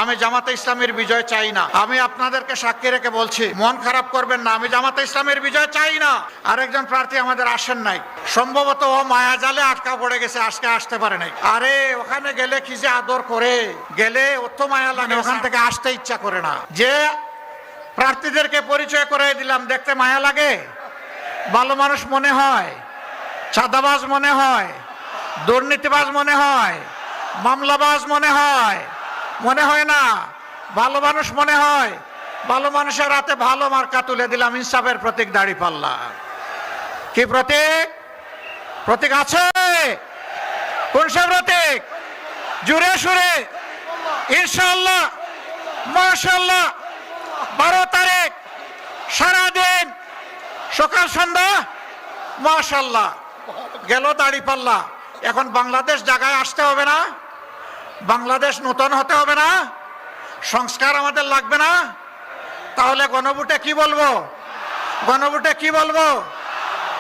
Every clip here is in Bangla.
আমি জামাতে ইসলামের বিজয় চাই না। আমি আপনাদেরকে সাক্ষী রেখে বলছি, মন খারাপ করবেন না, আমি জামাতে ইসলামের বিজয় চাই না। আরেকজন প্রার্থী আমাদের আসেন নাই, সম্ভবত ও মায়াজালে আটকা পড়ে গেছে, আজকে আসতে পারে নাই। আরে ওখানে গেলে কি যে আদর করে, গেলে অত মায়া লাগে, ওখান থেকে আসতে ইচ্ছা করে না। যে প্রার্থীদেরকে পরিচয় করে দিলাম, দেখতে মায়া লাগে, ভালো মানুষ মনে হয়, চাঁদাবাজ মনে হয়, দুর্নীতিবাজ মনে হয়, মামলাবাজ মনে হয়, মনে হয় না, ভালো মানুষ মনে হয়। ভালো মানুষের হাতে ভালো মার্কা তুলে দিলাম, ইনসাফের প্রতীক দাঁড়িপাল্লা। কি প্রতীক? প্রতীক আছে? কোন সব প্রতীক? জুড়ে সুরে ইনশাআল্লাহ, মাশাআল্লাহ। 12 তারিখ সারাদিন সকাল সন্ধ্যা মাশাআল্লাহ গেল দাঁড়িপাল্লা। এখন বাংলাদেশ জায়গায় আসতে হবে না? বাংলাদেশ নতুন হতে হবে না? সংস্কার আমাদের লাগবে না? তাহলে গণভোটে কি বলবো? গণভোটে কি বলবো?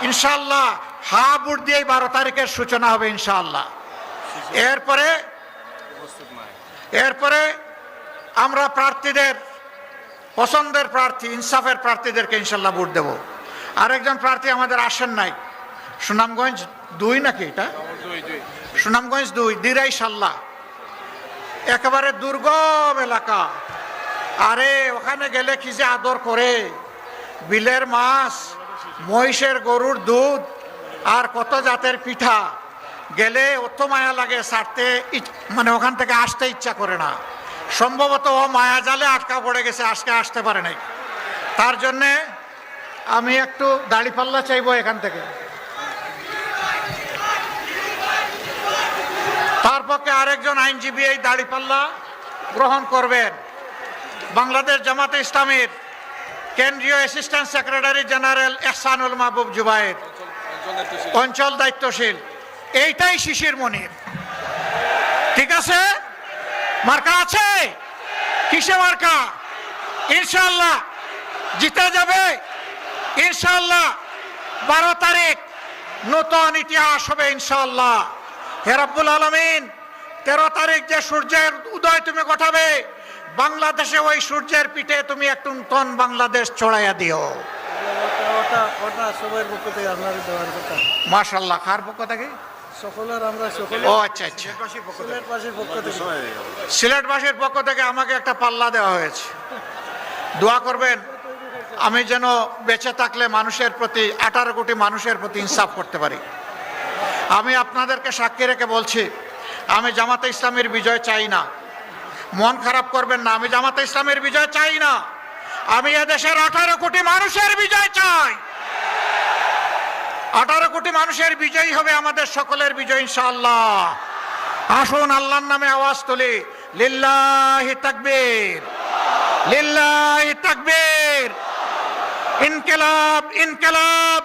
ইনশাআল্লাহ হা ভোট দিয়ে 12 তারিখের সূচনা হবে ইনশাআল্লাহ। এরপরে আমরা প্রার্থীদের, পছন্দের প্রার্থী, ইনসাফের প্রার্থীদেরকে ইনশাআল্লাহ ভোট দেব। আরেকজন প্রার্থী আমাদের আসেন নাই, সুনামগঞ্জ 2 নাকি এটা? সুনামগঞ্জ 2 দিরাই সাল্লাহ, একেবারে দুর্গম এলাকা। আরে ওখানে গেলে কি যে আদর করে, বিলের মাছ, মহিষের গরুর দুধ আর কত জাতের পিঠা, গেলে অত মায়া লাগে, ছাড়তে মানে ওখান থেকে আসতে ইচ্ছা করে না। সম্ভবত ও মায়া জালে আটকা পড়ে গেছে, আজকে আসতে পারে নাই। তার জন্যে আমি একটু দাঁড়িপাল্লা চাইবো এখান থেকে। তার পক্ষে আরেকজন আইনজীবী এই দাঁড়িপাল্লা গ্রহণ করবেন। বাংলাদেশ জামাতে ইসলামীর কেন্দ্রীয় অ্যাসিস্ট্যান্ট সেক্রেটারি জেনারেল এহসানুল মাহবুব জুবায়ের, অঞ্চল দায়িত্বশীল। এইটাই শিশির মনির। ঠিক আছে? মার্কা আছে? কিসে মার্কা? ইনশাআল্লাহ জিতে যাবে ইনশাআল্লাহ। 12 তারিখ নতুন ইতিহাস হবে ইনশাআল্লাহ। হে রব্বুল আলামিন, 13 তারিখ যে সূর্যের উদয় তুমি ঘটাবে, বাংলাদেশে ওই সূর্যের পিঠে তুমি একটু নতুন বাংলাদেশ ছড়াইয়া দিও। মাশাআল্লাহ। কার পক্ষ থেকে? ও আচ্ছা আচ্ছা, সিলেটবাসীর পক্ষ থেকে আমাকে একটা পাল্লা দেওয়া হয়েছে। দোয়া করবেন আমি যেন বেঁচে থাকলে মানুষের প্রতি, 18 কোটি মানুষের প্রতি ইনসাফ করতে পারি। আমি আপনাদেরকে সাক্ষী রেখে বলছি, আমি জামাতে ইসলামের বিজয় চাই না। মন খারাপ করবেন না, আমি জামাতে ইসলামের বিজয় চাই না। আমি এদেশের 18 কোটি মানুষের বিজয় চাই। 18 কোটি মানুষের বিজয় হবে আমাদের সকলের বিজয় ইনশাআল্লাহ। আসুন আল্লাহর নামে আওয়াজ তুলি, লিল্লাহি তাকবীর, লিল্লাহি তাকবীর, ইনকিলাব ইনকিলাব।